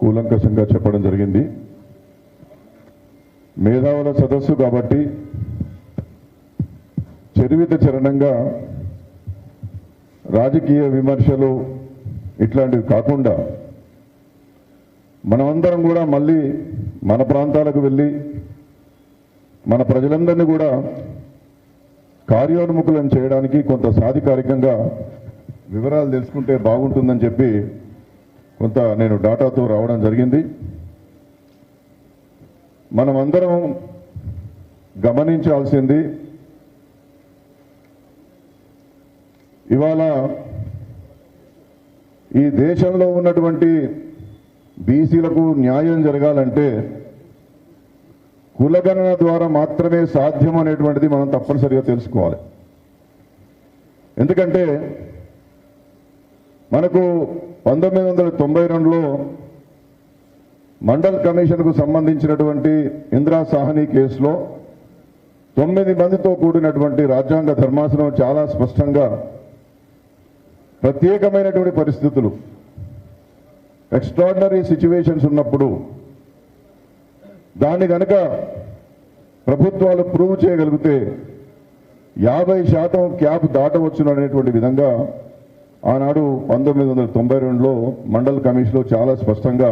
కూలంకషంగా చెప్పడం జరిగింది. మేధావుల సదస్సు కాబట్టి చరివిత చరణంగా రాజకీయ విమర్శలు ఇట్లాంటివి కాకుండా మనమందరం కూడా మళ్ళీ మన ప్రాంతాలకు వెళ్ళి మన ప్రజలందరినీ కూడా కార్యోన్ముఖులను చేయడానికి కొంత సాధికారికంగా వివరాలు తెలుసుకుంటే బాగుంటుందని చెప్పి కొంత నేను డాటాతో రావడం జరిగింది. మనమందరం గమనించాల్సింది ఇవాళ ఈ దేశంలో ఉన్నటువంటి బీసీలకు న్యాయం జరగాలంటే కులగణన ద్వారా మాత్రమే సాధ్యం అనేటువంటిది మనం తప్పనిసరిగా తెలుసుకోవాలి. ఎందుకంటే మనకు 1992లో మండల్ కమిషన్కు సంబంధించినటువంటి ఇందిరా సాహ్ని కేసులో 9 మందితో కూడినటువంటి రాజ్యాంగ ధర్మాసనం చాలా స్పష్టంగా ప్రత్యేకమైనటువంటి పరిస్థితులు, ఎక్స్ట్రాడినరీ సిచ్యువేషన్స్ ఉన్నప్పుడు దాన్ని కనుక ప్రభుత్వాలు ప్రూవ్ చేయగలిగితే 50% క్యాప్ దాటవచ్చును అనేటువంటి విధంగా ఆనాడు 1992లో మండల్ కమిషన్లో చాలా స్పష్టంగా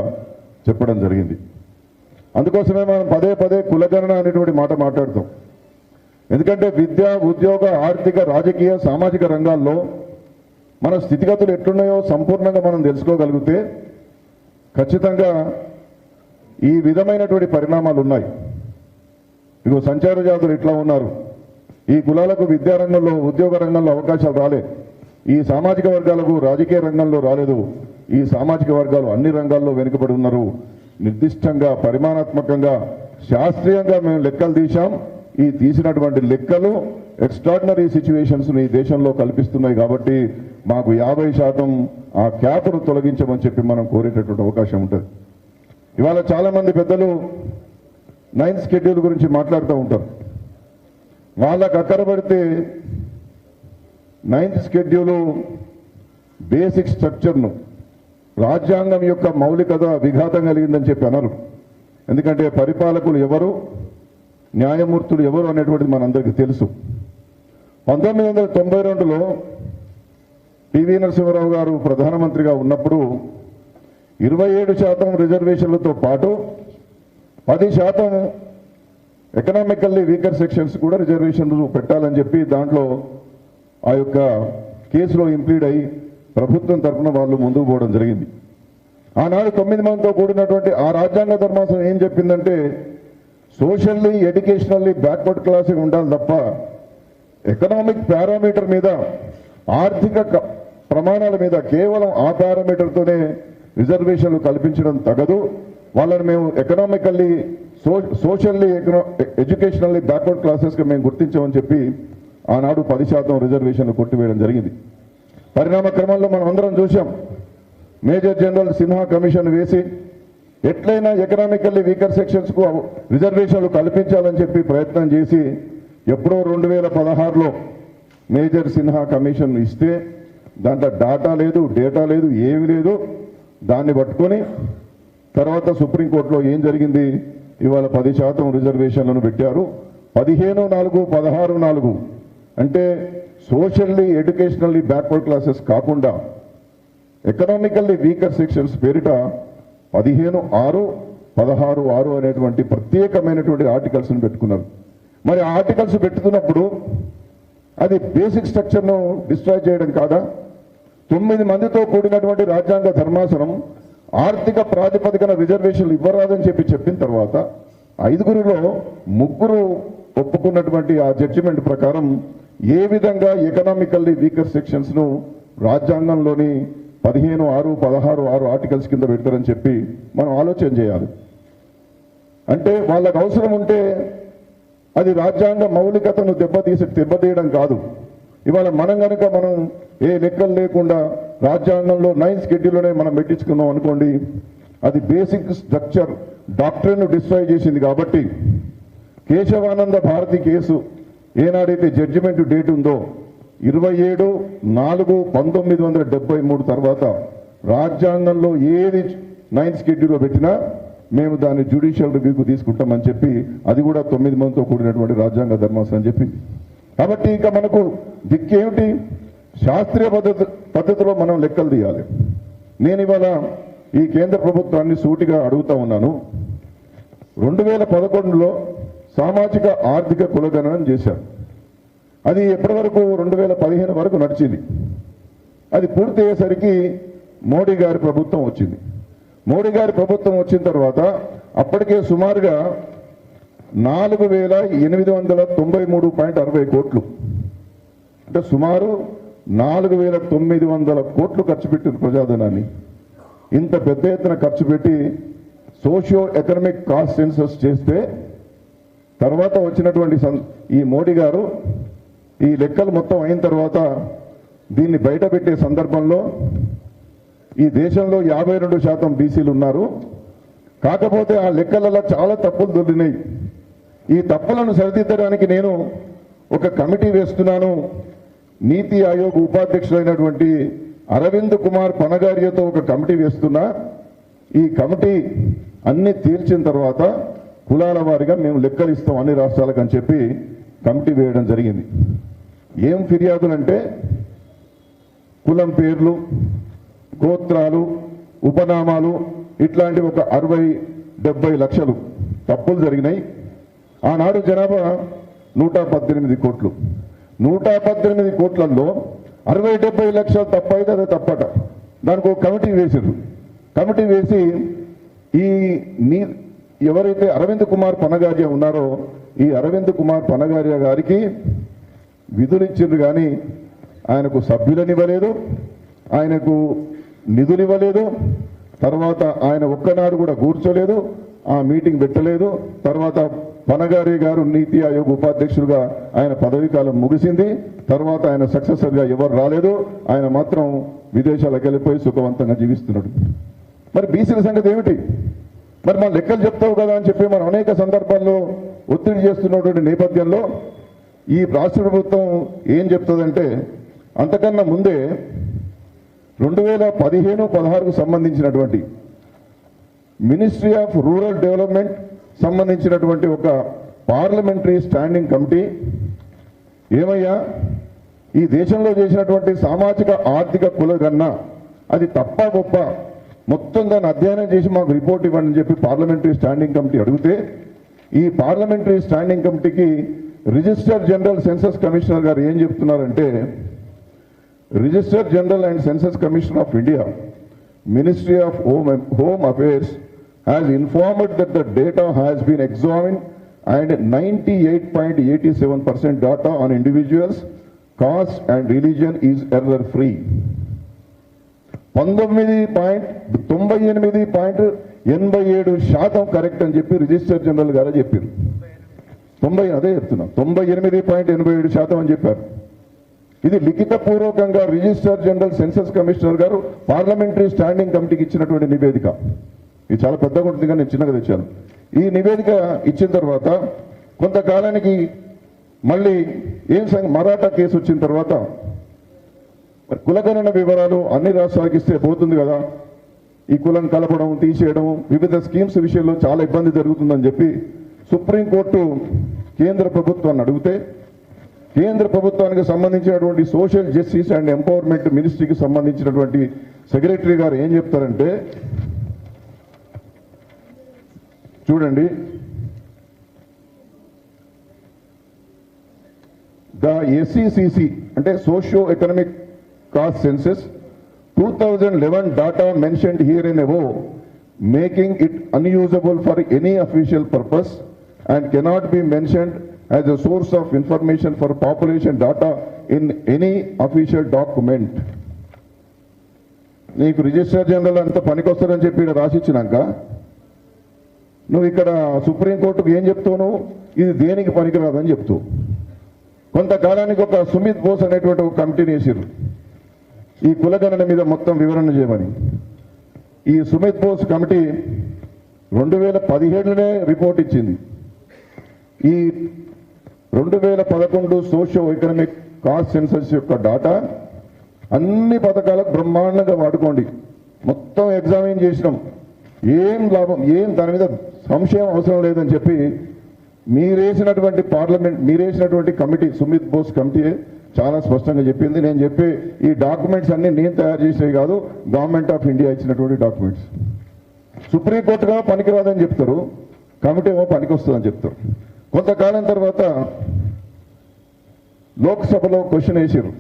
చెప్పడం జరిగింది. అందుకోసమే మనం పదే పదే కులగణన అనేటువంటి మాట మాట్లాడుతాం. ఎందుకంటే విద్య, ఉద్యోగ, ఆర్థిక, రాజకీయ, సామాజిక రంగాల్లో మన స్థితిగతులు ఎట్లున్నాయో సంపూర్ణంగా మనం తెలుసుకోగలిగితే ఖచ్చితంగా ఈ విధమైనటువంటి పరిణామాలు ఉన్నాయి. ఇగో సంచార జాతులు ఇట్లా ఉన్నారు, ఈ కులాలకు విద్యారంగంలో, ఉద్యోగ రంగంలో అవకాశాలు రాలే, ఈ సామాజిక వర్గాలకు రాజకీయ రంగంలో రాలేదు, ఈ సామాజిక వర్గాలు అన్ని రంగాల్లో వెనుకబడి ఉన్నారు. నిర్దిష్టంగా పరిమాణాత్మకంగా శాస్త్రీయంగా మేము లెక్కలు తీశాం. ఈ తీసినటువంటి లెక్కలు ఎక్స్ట్రాడినరీ సిచ్యువేషన్స్ను ఈ దేశంలో కల్పిస్తున్నాయి. కాబట్టి మాకు 50% ఆ క్యాప్ను తొలగించమని చెప్పి మనం కోరేటటువంటి అవకాశం ఉంటుంది. ఇవాళ చాలామంది పెద్దలు 9th షెడ్యూల్ గురించి మాట్లాడుతూ ఉంటారు. వాళ్ళకు అక్కరపడితే 9th షెడ్యూల్ బేసిక్ స్ట్రక్చర్ను, రాజ్యాంగం యొక్క మౌలికత విఘాతం కలిగిందని చెప్పి అన్నారు. ఎందుకంటే పరిపాలకులు ఎవరు, న్యాయమూర్తులు ఎవరు అనేటువంటిది మనందరికీ తెలుసు. 1992లో పివి నరసింహారావు గారు ప్రధానమంత్రిగా ఉన్నప్పుడు 27% రిజర్వేషన్లతో పాటు 10% ఎకనామికల్లీ వీకర్ సెక్షన్స్ కూడా రిజర్వేషన్లు పెట్టాలని చెప్పి దాంట్లో ఆ యొక్క కేసులో ఇంప్లీడ్ అయ్యి ప్రభుత్వం తరఫున వాళ్ళు ముందుకు పోవడం జరిగింది. ఆనాడు 9 మందితో కూడినటువంటి ఆ రాజ్యాంగ ధర్మాసనం ఏం చెప్పిందంటే సోషల్లీ, ఎడ్యుకేషనల్లీ బ్యాక్వర్డ్ క్లాస్గా ఉండాలి తప్ప ఎకనామిక్ పారామీటర్ మీద, ఆర్థిక ప్రమాణాల మీద కేవలం ఆ పారామీటర్తోనే రిజర్వేషన్లు కల్పించడం తగదు. వాళ్ళని మేము ఎకనామికల్లీ, సోషల్లీ, ఎడ్యుకేషనల్లీ బ్యాక్వర్డ్ క్లాసెస్గా మేము గుర్తించామని చెప్పి ఆనాడు 10% రిజర్వేషన్లు కొట్టివేయడం జరిగింది. పరిణామ క్రమంలో మనం అందరం చూసాం. మేజర్ జనరల్ సిన్హా కమిషన్ వేసి ఎట్లయినా ఎకనామికల్లీ వీకర్ సెక్షన్స్కు రిజర్వేషన్లు కల్పించాలని చెప్పి ప్రయత్నం చేసి ఎప్పుడో 2016లో మేజర్ సిన్హా కమిషన్ ఇస్తే దాంట్లో డాటా లేదు, డేటా లేదు, ఏమీ లేదు. దాన్ని పట్టుకొని తర్వాత సుప్రీంకోర్టులో ఏం జరిగింది, ఇవాళ 10% రిజర్వేషన్లను పెట్టారు. 15(4), 16(4) అంటే సోషల్లీ, ఎడ్యుకేషనల్లీ బ్యాక్వర్డ్ క్లాసెస్ కాకుండా ఎకనామికల్లీ వీకర్ సెక్షన్స్ పేరిట 15(6), 16(6) అనేటువంటి ప్రత్యేకమైనటువంటి ఆర్టికల్స్ని పెట్టుకున్నారు. మరి ఆర్టికల్స్ పెట్టుకున్నప్పుడు అది బేసిక్ స్ట్రక్చర్ను డిస్ట్రాయ్ చేయడం కాదా? 9 మందితో కూడినటువంటి రాజ్యాంగ ధర్మాసనం ఆర్థిక ప్రాతిపదికన రిజర్వేషన్లు ఇవ్వరాదని చెప్పిన తర్వాత 5గురిలో 3 ఒప్పుకున్నటువంటి ఆ జడ్జిమెంట్ ప్రకారం ఏ విధంగా ఎకనామికల్లీ వీకర్ సెక్షన్స్ను రాజ్యాంగంలోని 15(6), 16(6) ఆర్టికల్స్ కింద పెడతారని చెప్పి మనం ఆలోచన చేయాలి. అంటే వాళ్ళకు అవసరం ఉంటే అది రాజ్యాంగ మౌలికతను దెబ్బతీయడం కాదు. ఇవాళ మనం కనుక మనం ఏ లెక్కలు లేకుండా రాజ్యాంగంలో 9th షెడ్యూల్లోనే మనం పెట్టించుకున్నాం అనుకోండి, అది బేసిక్ స్ట్రక్చర్ డాక్ట్రిన్ డిస్ట్రాయ్ చేసింది. కాబట్టి కేశవానంద భారతి కేసు ఏనాడైతే జడ్జిమెంట్ డేట్ ఉందో 27/4/1973 తర్వాత రాజ్యాంగంలో ఏది 9th షెడ్యూల్లో పెట్టినా మేము దాన్ని జ్యుడిషియల్ రివ్యూకు తీసుకుంటామని చెప్పి అది కూడా 9 మందితో కూడినటువంటి రాజ్యాంగ ధర్మాసనం చెప్పింది. కాబట్టి ఇక మనకు దిక్కేమిటి? శాస్త్రీయ పద్ధతిలో మనం లెక్కలు తీయాలి. నేను ఇవాళ ఈ కేంద్ర ప్రభుత్వాన్ని సూటిగా అడుగుతా ఉన్నాను. 2011లో సామాజిక ఆర్థిక కులగణన చేశారు. అది ఎప్పటి వరకు 2015 వరకు నడిచింది. అది పూర్తి అయ్యేసరికి మోడీ గారి ప్రభుత్వం వచ్చింది. మోడీ గారి ప్రభుత్వం వచ్చిన తర్వాత అప్పటికే సుమారుగా 4,893.60 కోట్లు, అంటే సుమారు 4,900 కోట్లు ఖర్చు పెట్టింది ప్రజాధనాన్ని. ఇంత పెద్ద ఎత్తున ఖర్చు పెట్టి సోషియో ఎకనామిక్ కాస్ట్ సెన్సస్ చేస్తే తర్వాత వచ్చినటువంటి ఈ మోడీ గారు ఈ లెక్కలు మొత్తం అయిన తర్వాత దీన్ని బయట పెట్టే సందర్భంలో ఈ దేశంలో 52% బీసీలు ఉన్నారు. కాకపోతే ఆ లెక్కలలో చాలా తప్పులు దొరికినాయి. ఈ తప్పులను సరిదిద్దడానికి నేను ఒక కమిటీ వేస్తున్నాను. నీతి ఆయోగ్ ఉపాధ్యక్షులైనటువంటి అరవింద్ కుమార్ పనగారియతో ఒక కమిటీ వేస్తున్నా. ఈ కమిటీ అన్ని తీర్చిన తర్వాత కులాల వారిగా మేము లెక్కలు ఇస్తాం అన్ని రాష్ట్రాలకు అని చెప్పి కమిటీ వేయడం జరిగింది. ఏం ఫిర్యాదులంటే కులం పేర్లు, గోత్రాలు, ఉపనామాలు ఇట్లాంటి ఒక 60-70 లక్షలు తప్పులు జరిగినాయి. ఆనాడు జనాభా 118 కోట్లు. 118 కోట్లలో 60-70 లక్షలు తప్పైతే అదే తప్పట. దానికి ఒక కమిటీ వేసారు. కమిటీ వేసి ఎవరైతే అరవింద్ కుమార్ పనగారియా ఉన్నారో ఈ అరవింద్ కుమార్ పనగారియా గారికి విధులు ఇచ్చిండ్రు, కానీ ఆయనకు సభ్యులను ఇవ్వలేదు, ఆయనకు నిధులు ఇవ్వలేదు. తర్వాత ఆయన ఒక్కనాడు కూడా కూర్చోలేదు, ఆ మీటింగ్ పెట్టలేదు. తర్వాత పనగారి గారు నీతి ఆయోగ్ ఉపాధ్యక్షులుగా ఆయన పదవీ కాలం ముగిసింది. తర్వాత ఆయన సక్సెసర్గా ఎవరు రాలేదు. ఆయన మాత్రం విదేశాలకు వెళ్ళిపోయి సుఖవంతంగా జీవిస్తున్నాడు. మరి బీసీల సంగతి ఏమిటి? మరి మన లెక్కలు చెప్తావు కదా అని చెప్పి మనం అనేక సందర్భాల్లో ఒత్తిడి చేస్తున్నటువంటి నేపథ్యంలో ఈ రాష్ట్ర ప్రభుత్వం ఏం చెప్తుందంటే, అంతకన్నా ముందే 2015-16కు సంబంధించినటువంటి మినిస్ట్రీ ఆఫ్ రూరల్ డెవలప్మెంట్ సంబంధించినటువంటి ఒక పార్లమెంటరీ స్టాండింగ్ కమిటీ ఏమయ్యా ఈ దేశంలో చేసినటువంటి సామాజిక ఆర్థిక కులగణన అది తప్ప గొప్ప మొత్తం దాన్ని అధ్యయనం చేసి మాకు రిపోర్ట్ ఇవ్వండి అని చెప్పి పార్లమెంటరీ స్టాండింగ్ కమిటీ అడిగితే, ఈ పార్లమెంటరీ స్టాండింగ్ కమిటీకి రిజిస్టర్ జనరల్ సెన్సస్ కమిషనర్ గారు ఏం చెప్తున్నారంటే, register general and census commission of India, ministry of home affairs has informed that the data has been examined and 98.87% data on individuals, caste and religion is error free. 98.87% correct అని చెప్పి register general గారు చెప్పారు. అదే చెప్తున్నా 98.87% అని చెప్పారు. ఇది లిఖితపూర్వకంగా రిజిస్టర్ జనరల్ సెన్సస్ కమిషనర్ గారు పార్లమెంటరీ స్టాండింగ్ కమిటీకి ఇచ్చినటువంటి నివేదిక. ఇది చాలా పెద్దగా ఉంటుంది కానీ నేను చిన్నగా తెచ్చాను. ఈ నివేదిక ఇచ్చిన తర్వాత కొంతకాలానికి మళ్ళీ మరాఠా కేసు వచ్చిన తర్వాత కులగణన వివరాలు అన్ని రాష్ట్రాలకు ఇస్తే పోతుంది కదా, ఈ కులం కలపడం తీసేయడం వివిధ స్కీమ్స్ విషయంలో చాలా ఇబ్బంది జరుగుతుందని చెప్పి సుప్రీంకోర్టు కేంద్ర ప్రభుత్వాన్ని అడిగితే, కేంద్ర ప్రభుత్వానికి సంబంధించినటువంటి సోషల్ జస్టిస్ అండ్ ఎంపవర్మెంట్ మినిస్ట్రీకి సంబంధించినటువంటి సెక్రటరీ గారు ఏం చెప్తారంటే, చూడండి, ద ఎస్సిసిసి అంటే socio economic cost census 2011 data mentioned herein above, making it unusable for any official purpose and cannot be mentioned as a source of information for population data in any official document. నీకు register general అంత పనికొస్తారని చెప్పి ఇక్కడ రాసిచ్చినాక నువ్వు ఇక్కడ సుప్రీంకోర్టుకు ఏం చెప్తావు? ఇది దేనికి పనికిరాదని చెప్తావు. కొంతకాలానికి ఒక సుమిత్ బోస్ అనేటువంటి ఒక కమిటీని వేసారు ఈ కులగణన మీద మొత్తం వివరణ చేయమని. ఈ సుమిత్ బోస్ కమిటీ 2017లోనే రిపోర్ట్ ఇచ్చింది. ఈ 2011 సోషియో ఎకనామిక్ కాస్ట్ సెన్సస్ యొక్క డాటా అన్ని పథకాలకు బ్రహ్మాండంగా వాడుకోండి, మొత్తం ఎగ్జామిన్ చేసినాం, ఏం లాభం, ఏం దాని మీద సంశయం అవసరం లేదని చెప్పి మీరేసినటువంటి కమిటీ, సుమిత్ బోస్ కమిటీ చాలా స్పష్టంగా చెప్పింది. నేను చెప్పే ఈ డాక్యుమెంట్స్ అన్ని నేను తయారు చేసినవి కాదు, గవర్నమెంట్ ఆఫ్ ఇండియా ఇచ్చినటువంటి డాక్యుమెంట్స్. సుప్రీంకోర్టుగా పనికిరాదని చెప్తారు, కమిటీ ఏమో పనికి వస్తుందని చెప్తారు. కొంతకాలం తర్వాత లోక్సభలో క్వశ్చన్ వేసారు.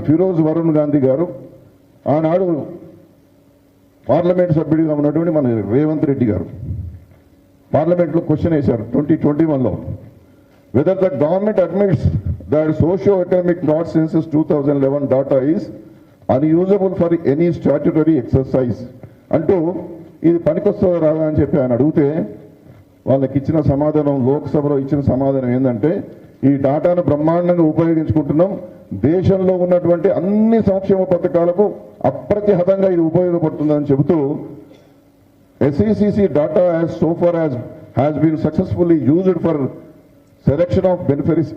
ఫిరోజ్ వరుణ్ గాంధీ గారు ఆనాడు పార్లమెంట్ సభ్యుడిగా ఉన్నటువంటి మన రేవంత్ రెడ్డి గారు పార్లమెంట్లో క్వశ్చన్ వేశారు 2021లో. Whether the government admits that socio economic dot census 2011 data is unusable for any statutory exercise అంటూ ఇది పనికొస్తుందో రాదా అని చెప్పి ఆయన అడిగితే వాళ్ళకి ఇచ్చిన సమాధానం, లోక్సభలో ఇచ్చిన సమాధానం ఏంటంటే, ఈ డాటాను బ్రహ్మాండంగా ఉపయోగించుకుంటున్నాం, దేశంలో ఉన్నటువంటి అన్ని సంక్షేమ పథకాలకు అప్రతిహతంగా ఇది ఉపయోగపడుతుందని చెబుతూ SECC data as so far as has been successfully used for selection of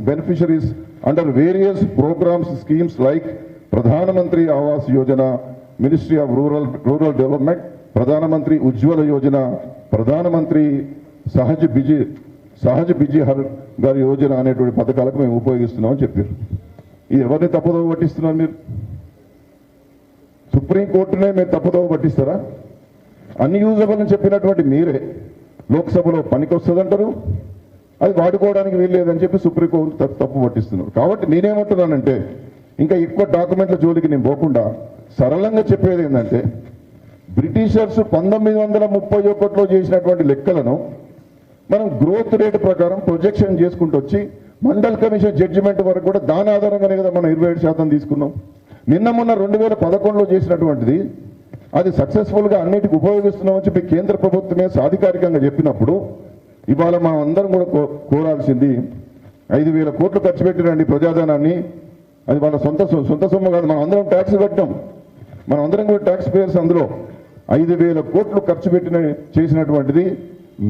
beneficiaries under various programs schemes like Pradhan Mantri Awas Yojana, Ministry of Rural Development, Pradhan Mantri Ujjwala Yojana, Pradhan Mantri Sahaj Biji Har Gar Yojana అనేటువంటి పథకాలకు మేము ఉపయోగిస్తున్నామని చెప్పారు. ఇది ఎవరిని తప్పుదోవ పట్టిస్తున్నారు మీరు? సుప్రీంకోర్టునే మీరు తప్పుదోవ పట్టిస్తారా? అన్యూజబుల్ అని చెప్పినటువంటి మీరే లోక్సభలో పనికొస్తుందంటారు, అది వాడుకోవడానికి వీల్లేదని చెప్పి సుప్రీంకోర్టు తప్పు పట్టిస్తున్నారు. కాబట్టి నేనేమంటున్నానంటే, ఇంకా ఎక్కువ డాక్యుమెంట్ల జోలికి నేను పోకుండా సరళంగా చెప్పేది ఏంటంటే, బ్రిటిషర్స్ 1931లో చేసినటువంటి లెక్కలను మనం గ్రోత్ రేట్ ప్రకారం ప్రొజెక్షన్ చేసుకుంటూ వచ్చి మండల్ కమిషన్ జడ్జిమెంట్ వరకు కూడా దాని ఆధారంగానే కదా మనం 27% తీసుకున్నాం. నిన్న మొన్న 2011లో చేసినటువంటిది అది సక్సెస్ఫుల్గా అన్నిటికీ ఉపయోగిస్తున్నామని చెప్పి కేంద్ర ప్రభుత్వమే సాధికారికంగా చెప్పినప్పుడు ఇవాళ మనం అందరం కూడా కోరాల్సింది 5,000 కోట్లు ఖర్చు పెట్టినండి ప్రజాధనాన్ని. అది వాళ్ళ సొంత సొమ్ము కాదు, మనం అందరం ట్యాక్స్ కట్టాం, మనం అందరం కూడా ట్యాక్స్ పేయర్స్. అందులో 5,000 కోట్లు ఖర్చు చేసినటువంటిది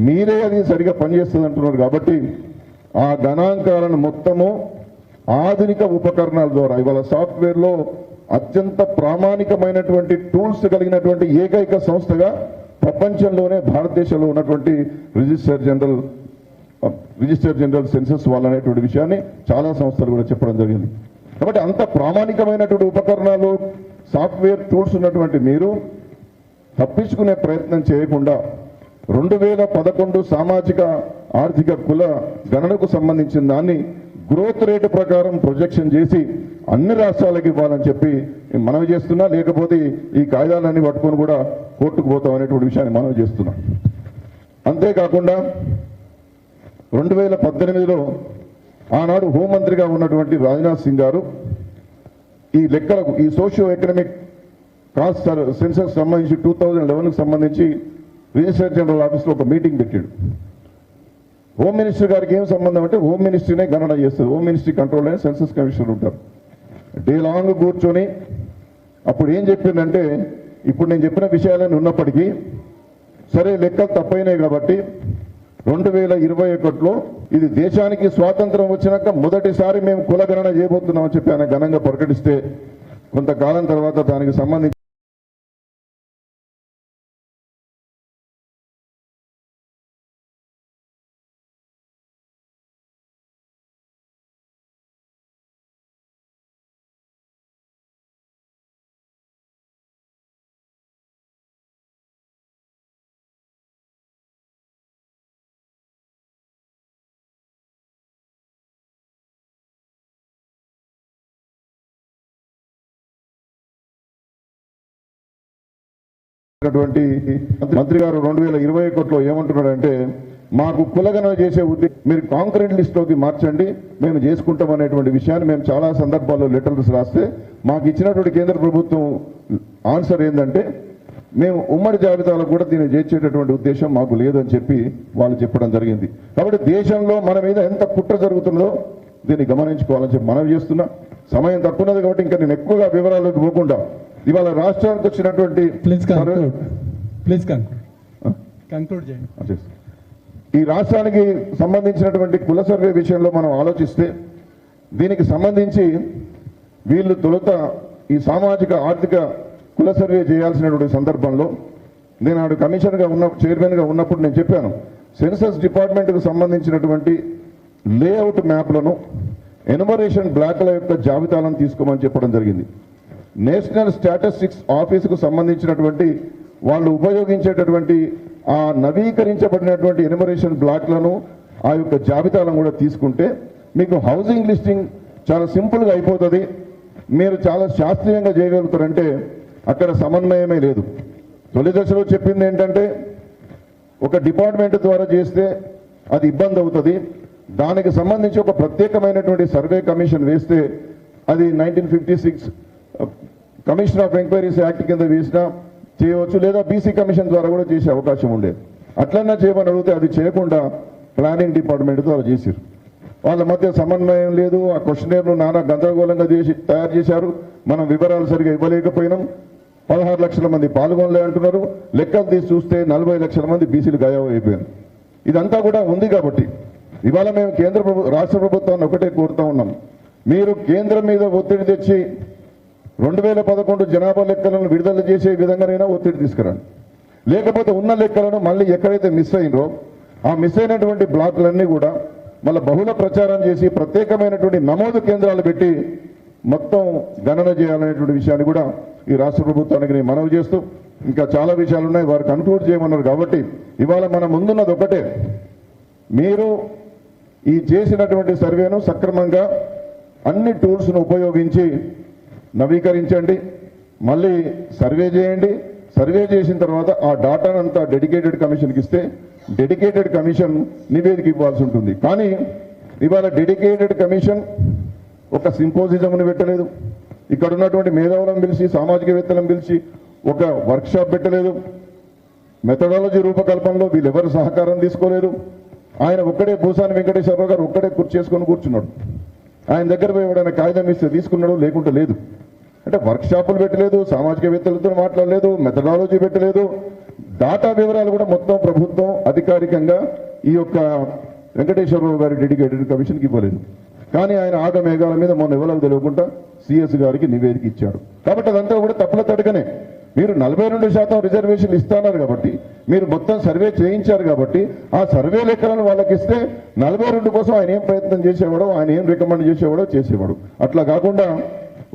మీరే అది సరిగా పనిచేస్తుంది అంటున్నారు. కాబట్టి ఆ గణాంకాలను మొత్తము ఆధునిక ఉపకరణాల ద్వారా ఇవాళ సాఫ్ట్వేర్లో అత్యంత ప్రామాణికమైనటువంటి టూల్స్ కలిగినటువంటి ఏకైక సంస్థగా ప్రపంచంలోనే భారతదేశంలో ఉన్నటువంటి రిజిస్టర్ జనరల్ సెన్సస్ వాళ్ళనేటువంటి విషయాన్ని చాలా సంస్థలు కూడా చెప్పడం జరిగింది. కాబట్టి అంత ప్రామాణికమైనటువంటి ఉపకరణాలు, సాఫ్ట్వేర్ టూల్స్ ఉన్నటువంటి మీరు తప్పించుకునే ప్రయత్నం చేయకుండా 2011 సామాజిక ఆర్థిక కుల గణనకు సంబంధించిన దాన్ని గ్రోత్ రేటు ప్రకారం ప్రొజెక్షన్ చేసి అన్ని రాష్ట్రాలకు ఇవ్వాలని చెప్పి మనవి చేస్తున్నా. లేకపోతే ఈ కాయిదాలన్నీ పట్టుకొని కూడా కోర్టుకు పోతాం అనేటువంటి విషయాన్ని మనవి చేస్తున్నాం. అంతేకాకుండా 2018లో ఆనాడు హోంమంత్రిగా ఉన్నటువంటి రాజ్నాథ్ సింగ్ గారు ఈ లెక్కలకు, ఈ సోషియో ఎకనామిక్ కాస్ట్ సెన్సస్ సంబంధించి 2011కు సంబంధించి రిజిస్టర్ జనరల్ ఆఫీస్లో ఒక మీటింగ్ పెట్టాడు. హోమ్ మినిస్టర్ గారికి ఏం సంబంధం అంటే, హోమ్ మినిస్ట్రీనే గణన చేస్తుంది, హోమ్ మినిస్ట్రీ కంట్రోల్ అయిన సెన్సస్ కమిషనర్ ఉంటారు. డే లాంగ్ కూర్చొని అప్పుడు ఏం చెప్పిందంటే, ఇప్పుడు నేను చెప్పిన విషయాలన్నీ ఉన్నప్పటికీ సరే లెక్కలు తప్పైనాయి కాబట్టి 2021లో ఇది దేశానికి స్వాతంత్రం వచ్చినాక మొదటిసారి మేము కుల గణన చేయబోతున్నామని చెప్పి ఆయన ఘనంగా ప్రకటిస్తే, కొంతకాలం తర్వాత దానికి సంబంధించి మంత్రి గారు 2021లో ఏమంటున్నాడంటే, మాకు కులగణన చేసే ఉద్దేశం మీరు కాంక్రీట్ లిస్ట్లోకి మార్చండి, మేము చేసుకుంటాం అనేటువంటి విషయాన్ని మేము చాలా సందర్భాల్లో లెటర్స్ రాస్తే మాకు ఇచ్చినటువంటి కేంద్ర ప్రభుత్వం ఆన్సర్ ఏంటంటే, మేము ఉమ్మడి జాబితాలో కూడా దీన్ని చేర్చేటటువంటి ఉద్దేశం మాకు లేదని చెప్పి వాళ్ళు చెప్పడం జరిగింది. కాబట్టి దేశంలో మన మీద ఎంత కుట్ర జరుగుతుందో దీన్ని గమనించుకోవాలని చెప్పి మనవి చేస్తున్నా. సమయం తక్కువది కాబట్టి ఇంకా నేను ఎక్కువగా వివరాల్లోకి పోకుండా ఇవాళ రాష్ట్రానికి వచ్చినటువంటి ఈ రాష్ట్రానికి సంబంధించినటువంటి కుల సర్వే విషయంలో మనం ఆలోచిస్తే, దీనికి సంబంధించి వీళ్ళు తొలుత ఈ సామాజిక ఆర్థిక కుల సర్వే చేయాల్సినటువంటి సందర్భంలో నేను ఆడు కమిషనర్గా చైర్మన్గా ఉన్నప్పుడు నేను చెప్పాను, సెన్సస్ డిపార్ట్మెంట్కు సంబంధించినటువంటి లేఅవుట్ మ్యాప్లను ఎనుమరేషన్ బ్లాక్ల యొక్క జాబితాలను తీసుకోమని చెప్పడం జరిగింది. నేషనల్ స్టాటిస్టిక్స్ ఆఫీసుకు సంబంధించినటువంటి వాళ్ళు ఉపయోగించేటటువంటి ఆ నవీకరించబడినటువంటి ఎనుమరేషన్ బ్లాక్లను ఆ యొక్క జాబితాలను కూడా తీసుకుంటే మీకు హౌసింగ్ లిస్టింగ్ చాలా సింపుల్గా అయిపోతుంది, మీరు చాలా శాస్త్రీయంగా చేయగలుగుతారంటే అక్కడ సమన్వయమే లేదు. తొలి దశలో చెప్పింది ఏంటంటే ఒక డిపార్ట్మెంట్ ద్వారా చేస్తే అది ఇబ్బంది అవుతుంది, దానికి సంబంధించి ఒక ప్రత్యేకమైనటువంటి సర్వే కమిషన్ వేస్తే అది 1956 కమిషన్ ఆఫ్ ఎంక్వైరీస్ యాక్ట్ కింద వేసినా చేయవచ్చు, లేదా బీసీ కమిషన్ ద్వారా కూడా చేసే అవకాశం ఉండేది. అట్లన్నా చేయమని అడిగితే అది చేయకుండా ప్లానింగ్ డిపార్ట్మెంట్ ద్వారా చేశారు. వాళ్ళ మధ్య సమన్వయం లేదు. ఆ క్వశ్చనేర్ను నానా గందరగోళంగా తయారు చేశారు. మనం వివరాలు సరిగా ఇవ్వలేకపోయినాం. 16 లక్షల మంది పాల్గొనలే అంటున్నారు. లెక్కలు తీసి చూస్తే 40 లక్షల మంది బీసీలు గాయం అయిపోయారు. ఇదంతా కూడా ఉంది కాబట్టి ఇవాళ మేము రాష్ట్ర ప్రభుత్వాన్ని ఒకటే కోరుతా ఉన్నాం, మీరు కేంద్రం మీద ఒత్తిడి తెచ్చి 2011 జనాభా లెక్కలను విడుదల చేసే విధంగానైనా ఒత్తిడి తీసుకురండి. లేకపోతే ఉన్న లెక్కలను మళ్ళీ ఎక్కడైతే మిస్ అయినరో ఆ మిస్ అయినటువంటి బ్లాకులన్నీ కూడా మళ్ళీ బహుళ ప్రచారం చేసి ప్రత్యేకమైనటువంటి నమోదు కేంద్రాలు పెట్టి మొత్తం గణన చేయాలనేటువంటి విషయాన్ని కూడా ఈ రాష్ట్ర ప్రభుత్వానికి నేను మనవి చేస్తూ, ఇంకా చాలా విషయాలు ఉన్నాయి, వారు కన్క్లూడ్ చేయమన్నారు. కాబట్టి ఇవాళ మన ముందున్నది ఒకటే, మీరు ఈ చేసినటువంటి సర్వేను సక్రమంగా అన్ని టూల్స్ను ఉపయోగించి నవీకరించండి, మళ్ళీ సర్వే చేయండి. సర్వే చేసిన తర్వాత ఆ డాటానంతా డెడికేటెడ్ కమిషన్కి ఇస్తే డెడికేటెడ్ కమిషన్ నివేదిక ఇవ్వాల్సి ఉంటుంది. కానీ ఇవాళ డెడికేటెడ్ కమిషన్ ఒక సింపోజిజంను పెట్టలేదు, ఇక్కడ ఉన్నటువంటి మేధావులను పిలిచి సామాజికవేత్తలను పిలిచి ఒక వర్క్షాప్ పెట్టలేదు, మెథడాలజీ రూపకల్పనలో వీళ్ళెవరు సహకారం తీసుకోలేదు. ఆయన ఒక్కడే భూసాని వెంకటేశ్వరరావు గారు ఒక్కడే చేసుకొని కూర్చున్నాడు. ఆయన దగ్గర పోయి ఎవడైనా కాగితం ఇస్తే తీసుకున్నాడు, లేకుంటే లేదు. అంటే వర్క్షాపులు పెట్టలేదు, సామాజికవేత్తలతో మాట్లాడలేదు, మెథడాలజీ పెట్టలేదు, డాటా వివరాలు కూడా మొత్తం ప్రభుత్వం అధికారికంగా ఈ యొక్క వెంకటేశ్వరరావు గారి డెడికేటెడ్ కమిషన్కి ఇవ్వలేదు. కానీ ఆయన ఆగమేఘాల మీద మొన్న ఎవరికి తెలియకుండా సిఎస్ గారికి నివేదిక ఇచ్చాడు. కాబట్టి అదంతా కూడా తప్పుల తడకనే. మీరు 42% రిజర్వేషన్లు ఇస్తున్నారు కాబట్టి, మీరు మొత్తం సర్వే చేయించారు కాబట్టి ఆ సర్వే లెక్కలను వాళ్ళకి ఇస్తే 42 కోసం ఆయన ఏం ప్రయత్నం చేసేవాడో, ఆయన ఏం రికమెండ్ చేసేవాడో చేసేవాడు. అట్లా కాకుండా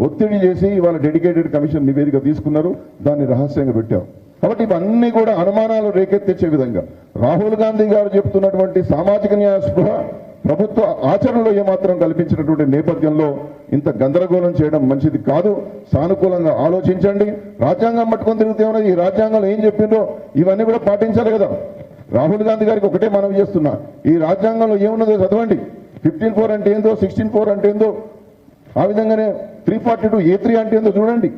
ఒత్తిడి చేసి ఇవాళ డెడికేటెడ్ కమిషన్ నివేదిక తీసుకున్నారు, దాన్ని రహస్యంగా పెట్టారు. కాబట్టి ఇవన్నీ కూడా అనుమానాలు రేకెత్తించే విధంగా రాహుల్ గాంధీ గారు చెప్తున్నటువంటి సామాజిక న్యాయ స్పృహ ప్రభుత్వ ఆచరణలో ఏమాత్రం కల్పించినటువంటి నేపథ్యంలో ఇంత గందరగోళం చేయడం మంచిది కాదు. సానుకూలంగా ఆలోచించండి. రాజ్యాంగం పట్టుకొని తిరుగుతే ఉన్నది, ఈ రాజ్యాంగంలో ఏం చెప్పిందో ఇవన్నీ కూడా పాటించాలి కదా. రాహుల్ గాంధీ గారికి ఒకటే మనం చేస్తున్నా, ఈ రాజ్యాంగంలో ఏమున్నదో చదవండి. 15(4) అంటే ఏందో, 16(4) అంటే ఏందో, ఆ విధంగానే 342(a)(3) అంటే ఏందో చూడండి.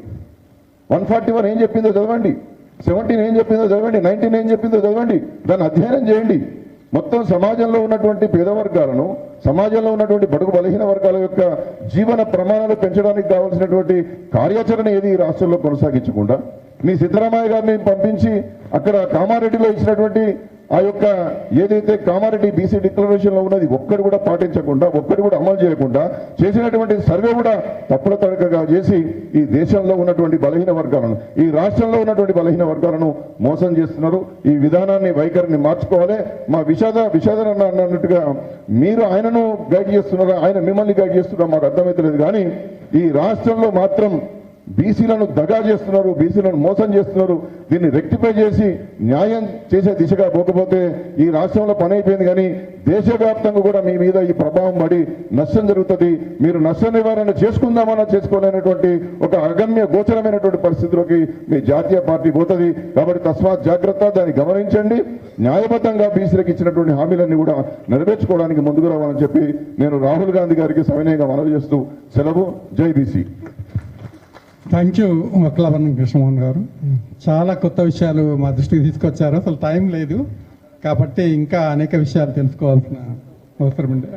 141 ఏం చెప్పిందో చదవండి, 17 ఏం చెప్పిందో చదవండి, 19 ఏం చెప్పిందో చదవండి, దాన్ని అధ్యయనం చేయండి. మొత్తం సమాజంలో ఉన్నటువంటి పేద వర్గాలను, సమాజంలో ఉన్నటువంటి బడుగు బలహీన వర్గాల యొక్క జీవన ప్రమాణాలు పెంచడానికి కావాల్సినటువంటి కార్యాచరణ ఏది ఈ రాష్ట్రంలో కొనసాగించకుండా మీ సిద్ధరామయ్య గారిని పంపించి అక్కడ కామారెడ్డిలో ఇచ్చినటువంటి ఆ యొక్క ఏదైతే కామారెడ్డి బీసీ డిక్లరేషన్లో ఉన్నది ఒక్కటి కూడా పాటించకుండా, ఒక్కటి కూడా అమలు చేయకుండా చేసినటువంటి సర్వే కూడా తప్పుల తడకగా చేసి ఈ దేశంలో ఉన్నటువంటి బలహీన వర్గాలను, ఈ రాష్ట్రంలో ఉన్నటువంటి బలహీన వర్గాలను మోసం చేస్తున్నారు. ఈ విధానాన్ని, వైఖరిని మార్చుకోవాలి. మా విషాదరన్న అన్నట్టుగా మీరు ఆయనను గైడ్ చేస్తున్నారా, ఆయన మిమ్మల్ని గైడ్ చేస్తున్నారా మాకు అర్థమవుతలేదు. కానీ ఈ రాష్ట్రంలో మాత్రం బీసీలను దగా చేస్తున్నారు, బీసీలను మోసం చేస్తున్నారు. దీన్ని రెక్టిఫై చేసి న్యాయం చేసే దిశగా పోకపోతే ఈ రాష్ట్రంలో పని అయిపోయింది. కానీ దేశవ్యాప్తంగా కూడా మీ మీద ఈ ప్రభావం పడి నష్టం జరుగుతుంది. మీరు నష్ట నివారణ చేసుకుందామన్నా చేసుకోలేనటువంటి ఒక అగమ్య గోచరమైనటువంటి పరిస్థితిలోకి మీ జాతీయ పార్టీ పోతుంది. కాబట్టి తస్మాత్ జాగ్రత్త, దాన్ని గమనించండి. న్యాయబద్ధంగా బీసీలకు ఇచ్చినటువంటి హామీలన్నీ కూడా నెరవేర్చుకోవడానికి ముందుకు రావాలని చెప్పి నేను రాహుల్ గాంధీ గారికి సవినయంగా మనవి చేస్తూ సెలవు. జై బీసీ. థ్యాంక్ యూ మొక్కలవరం కృష్ణమోహన్ గారు. చాలా కొత్త విషయాలు మా దృష్టికి తీసుకొచ్చారు. అసలు టైం లేదు కాబట్టి ఇంకా అనేక విషయాలు తెలుసుకోవాల్సిన అవసరం ఉంది.